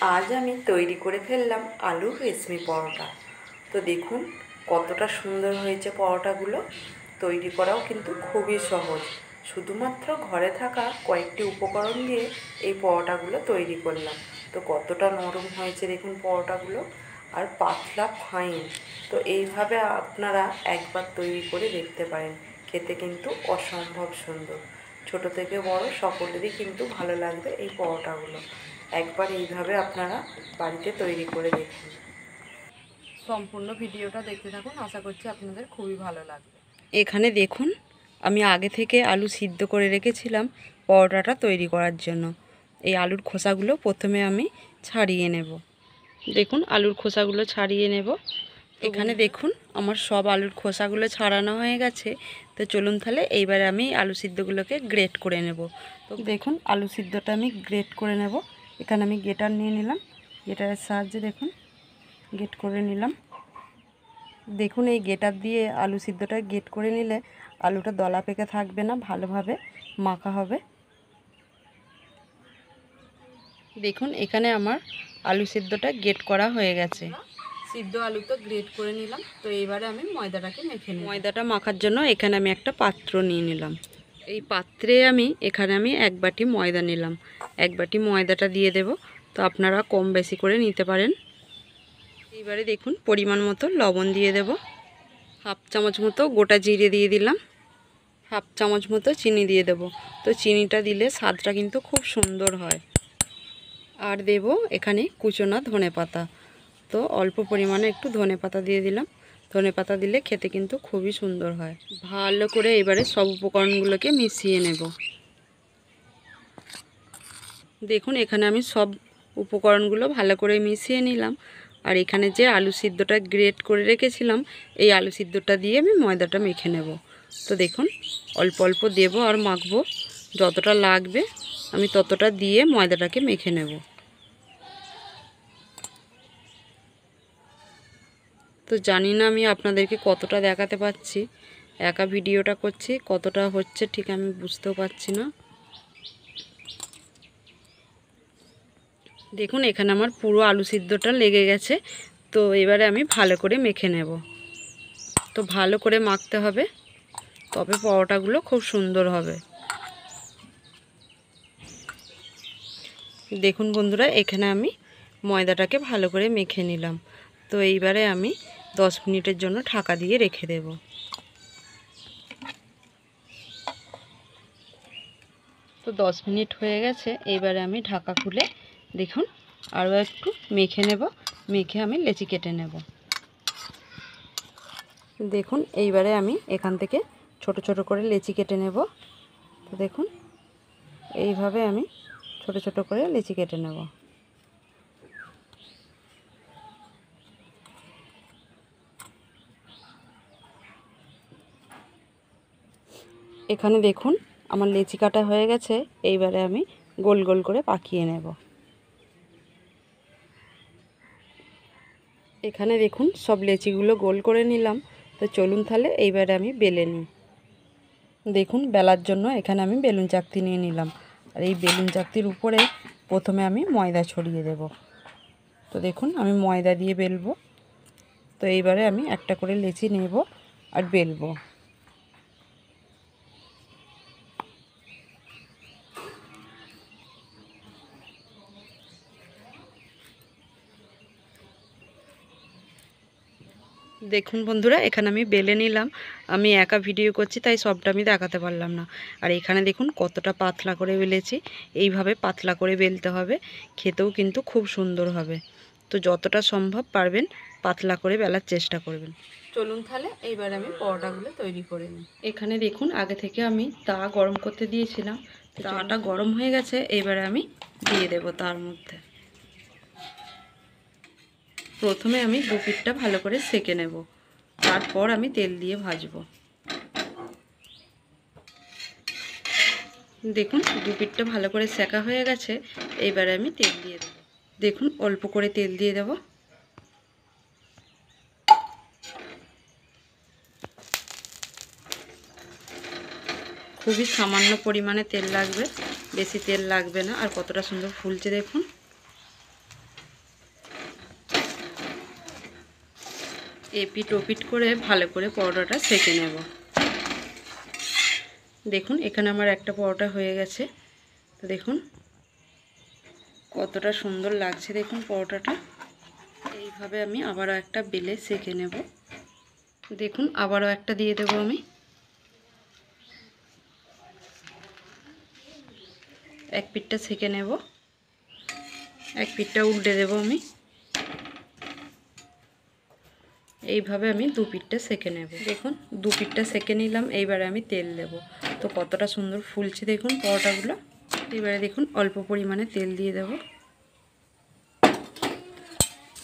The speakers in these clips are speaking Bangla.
আজ আমি তৈরি করে ফেললাম আলুর রেশমি পরোটা। তো দেখুন কতটা সুন্দর হয়েছে পরোটাগুলো। তৈরি করাও কিন্তু খুবই সহজ। শুধুমাত্র ঘরে থাকা কয়েকটি উপকরণ দিয়ে এই পরোটাগুলো তৈরি করলাম। তো কতটা নরম হয়েছে দেখুন পরোটাগুলো, আর পাতলা ফাইন। তো এইভাবে আপনারা একবার তৈরি করে দেখতে পারেন, খেতে কিন্তু অসম্ভব সুন্দর। ছোট থেকে বড় সকলেরই কিন্তু ভালো লাগবে এই পরোটাগুলো। একবার এইভাবে আপনারা বাড়িতে তৈরি করে দেখুন। সম্পূর্ণ ভিডিওটা দেখতে থাকুন, আশা করছি আপনাদের খুবই ভালো লাগবে। এখানে দেখুন আমি আগে থেকে আলু সিদ্ধ করে রেখেছিলাম পরোটাটা তৈরি করার জন্য। এই আলুর খোসাগুলো প্রথমে আমি ছাড়িয়ে নেব। দেখুন আলুর খোসাগুলো ছাড়িয়ে নেব। এখানে দেখুন আমার সব আলুর খোসাগুলো ছাড়ানো হয়ে গেছে। তো চলুন তাহলে এইবারে আমি আলু সিদ্ধগুলোকে গ্রেট করে নেব। তো দেখুন আলু সিদ্ধটা আমি গ্রেট করে নেব। এখানে আমি গ্রেটার নিয়ে নিলাম, গ্রেটারের সাহায্যে দেখুন গ্রেট করে নিলাম। দেখুন এই গ্রেটার দিয়ে আলু সিদ্ধটা গ্রেট করে নিলে আলুটা দলা পেকে থাকবে না, ভালোভাবে মাখা হবে। দেখুন এখানে আমার আলু সিদ্ধটা গ্রেট করা হয়ে গেছে। সিদ্ধ আলু তো গ্রেট করে নিলাম। তো এইবারে আমি ময়দাটাকে মেখে নিই। ময়দাটা মাখার জন্য এখানে আমি একটা পাত্র নিয়ে নিলাম। এই পাত্রে এখানে আমি 1 বাটি ময়দা নিলাম। 1 বাটি ময়দাটা দিয়ে দেব। তো আপনারা কম বেশি করে নিতে পারেন। এইবারে দেখুন পরিমাণ মতো লবণ দিয়ে দেব। 1/2 চামচ মতো গোটা জিরে দিয়ে দিলাম। 1/2 চামচ মতো চিনি দিয়ে দেব। তো চিনিটা দিলে স্বাদটা কিন্তু খুব সুন্দর হয়। আর দেব এখানে কুচনো ধনেপাতা। তো অল্প পরিমাণে একটু ধনেপাতা দিয়ে দিলাম। ধনেপাতা দিলে খেতে কিন্তু খুবই সুন্দর হয়। ভালো করে এবারে সব উপকরণগুলোকে মিশিয়ে নেব। দেখুন এখানে আমি সব উপকরণগুলো ভালো করে মিশিয়ে নিলাম। আর এখানে যে আলু সিদ্ধটা গ্রেট করে রেখেছিলাম, এই আলু সিদ্ধটা দিয়ে আমি ময়দাটা মেখে নেব। তো দেখুন অল্প অল্প দেব আর মাখবো, যতটা লাগবে আমি ততটা দিয়ে ময়দাটাকে মেখে নেব। তো জানি না আমি আপনাদেরকে কতটা দেখাতে পাচ্ছি, একা ভিডিওটা করছি, কতটা হচ্ছে ঠিক আমি বুঝতেও পারছি না। দেখুন এখানে আমার পুরো আলু সিদ্ধটা লেগে গেছে। তো এবারে আমি ভালো করে মেখে নেব। তো ভালো করে মাখতে হবে, তবে পরোটাগুলো খুব সুন্দর হবে। দেখুন বন্ধুরা এখানে আমি ময়দাটাকে ভালো করে মেখে নিলাম। তো এইবারে আমি 10 মিনিটের জন্য ঢাকা দিয়ে রেখে দেব। তো 10 মিনিট হয়ে গেছে। এইবারে আমি ঢাকা খুলে দেখুন আরও একটু মেখে নেব। মেখে আমি লেচি কেটে নেব। দেখুন এইবারে আমি এখান থেকে ছোট ছোট করে লেচি কেটে নেব। তো দেখুন এইভাবে আমি ছোট ছোট করে লেচি কেটে নেব। এখানে দেখুন আমার লেচি কাটা হয়ে গেছে। এইবারে আমি গোল গোল করে পাকিয়ে নেব। এখানে দেখুন সব লেচিগুলো গোল করে নিলাম। তো চলুন তাহলে এইবারে আমি বেলে নিই। দেখুন বেলার জন্য এখানে আমি বেলুন চাকতি নিয়ে নিলাম। আর এই বেলুন চাকতির উপরে প্রথমে আমি ময়দা ছড়িয়ে দেব। তো দেখুন আমি ময়দা দিয়ে বেলবো। তো এইবারে আমি একটা করে লেচি নেব আর বেলবো। দেখুন বন্ধুরা এখানে আমি বেলে নিলাম। আমি একা ভিডিও করছি তাই সবটা আমি দেখাতে পারলাম না। আর এখানে দেখুন কতটা পাতলা করে বেলেছি। এইভাবে পাতলা করে বেলতে হবে, খেতেও কিন্তু খুব সুন্দর হবে। তো যতটা সম্ভব পারবেন পাতলা করে বেলার চেষ্টা করবেন। চলুন তাহলে এইবার আমি পরোটাগুলো তৈরি করে নিই। এখানে দেখুন আগে থেকে আমি তা গরম করতে দিয়েছিলাম। তাটা গরম হয়ে গেছে। এইবারে আমি দিয়ে দেব তার মধ্যে। প্রথমে আমি দু পিঠটা ভালো করে সেঁকে নেব, তারপর আমি তেল দিয়ে ভাজবো। দেখুন দু পিঠটা ভালো করে সেঁকা হয়ে গেছে। এইবারে আমি তেল দিয়ে দেব। দেখুন অল্প করে তেল দিয়ে দেব। খুবই সামান্য পরিমাণে তেল লাগবে, বেশি তেল লাগবে না। আর কতটা সুন্দর ফুলছে দেখুন। এপিট ওপিট করে ভালো করে পরোটাটা সেঁকে নেব। দেখুন এখানে আমার একটা পরোটা হয়ে গেছে। তো দেখুন কতটা সুন্দর লাগছে, দেখুন পরোটাটা। এইভাবে আমি আবারও একটা বেলে সেঁকে নেব। দেখুন আবারও একটা দিয়ে দেবো আমি। এক পিঠটা সেঁকে নেব, এক পিঠটা উল্টে দেব আমি। এইভাবে আমি দু পিঠটা সেঁকে নেব। দেখুন দু পিঠটা সেঁকে নিলাম। এইবারে আমি তেল দেব। তো কতটা সুন্দর ফুলছে দেখুন পরোটাগুলো। এবারে দেখুন অল্প পরিমাণে তেল দিয়ে দেব।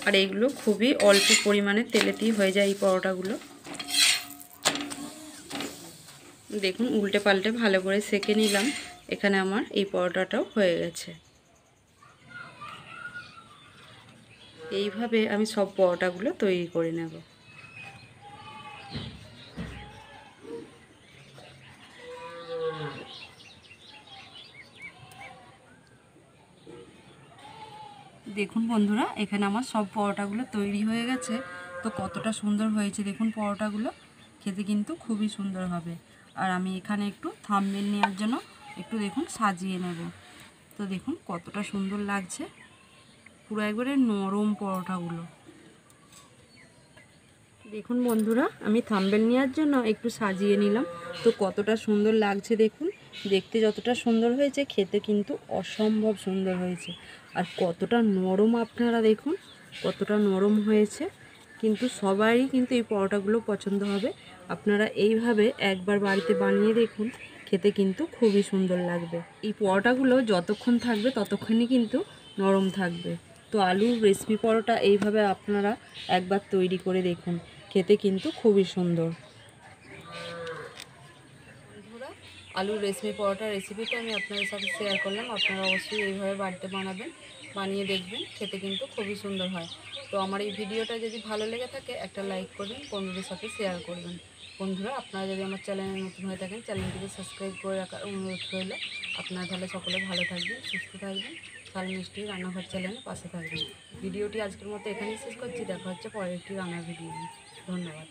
আর এইগুলো খুবই অল্প পরিমাণে তেলেতেই হয়ে যায় এই পরোটাগুলো। দেখুন উল্টে পাল্টে ভালো করে সেঁকে নিলাম। এখানে আমার এই পরোটাটাও হয়ে গেছে। এইভাবে আমি সব পরোটাগুলো তৈরি করে নেব। দেখুন বন্ধুরা এখানে আমার সব পরোটাগুলো তৈরি হয়ে গেছে। তো কতটা সুন্দর হয়েছে দেখুন পরোটাগুলো। খেতে কিন্তু খুবই সুন্দর হবে। আর আমি এখানে একটু থাম্বনেল নেওয়ার জন্য একটু দেখুন সাজিয়ে নেব। তো দেখুন কতটা সুন্দর লাগছে, পুরো একবারে নরম পরোটাগুলো। দেখুন বন্ধুরা আমি থাম্বনেল নেওয়ার জন্য একটু সাজিয়ে নিলাম। তো কতটা সুন্দর লাগছে দেখুন। দেখতে যতটা সুন্দর হয়েছে খেতে কিন্তু অসম্ভব সুন্দর হয়েছে। আর কতটা নরম আপনারা দেখুন কতটা নরম হয়েছে। কিন্তু সবারই কিন্তু এই পরোটাগুলো পছন্দ হবে। আপনারা এইভাবে একবার বাড়িতে বানিয়ে দেখুন, খেতে কিন্তু খুবই সুন্দর লাগবে। এই পরোটাগুলো যতক্ষণ থাকবে ততক্ষণই কিন্তু নরম থাকবে। তো আলুর রেসিপি পরোটা এইভাবে আপনারা একবার তৈরি করে দেখুন, খেতে কিন্তু খুবই সুন্দর। বন্ধুরা আলুর রেসিপি পরোটার রেসিপিটা আমি আপনাদের সাথে শেয়ার করলাম। আপনারা অবশ্যই এইভাবে বাড়িতে বানাবেন, বানিয়ে দেখবেন, খেতে কিন্তু খুবই সুন্দর হয়। তো আমার এই ভিডিওটা যদি ভালো লেগে থাকে একটা লাইক করবেন, বন্ধুদের সাথে শেয়ার করবেন। বন্ধুরা আপনারা যদি আমার চ্যানেলে নতুন হয়ে থাকেন চ্যানেলটিকে সাবস্ক্রাইব করে রাখার অনুরোধ রইল। আপনারা তাহলে সকলে ভালো থাকবেন, সুস্থ থাকবেন, ঝাল মিষ্টি রান্নাঘর চ্যানেলে পাশে থাকবেন। ভিডিওটি আজকের মতো এখানেই শেষ করছি। দেখা হচ্ছে পরের একটি রান্নার ভিডিও। ধন্যবাদ।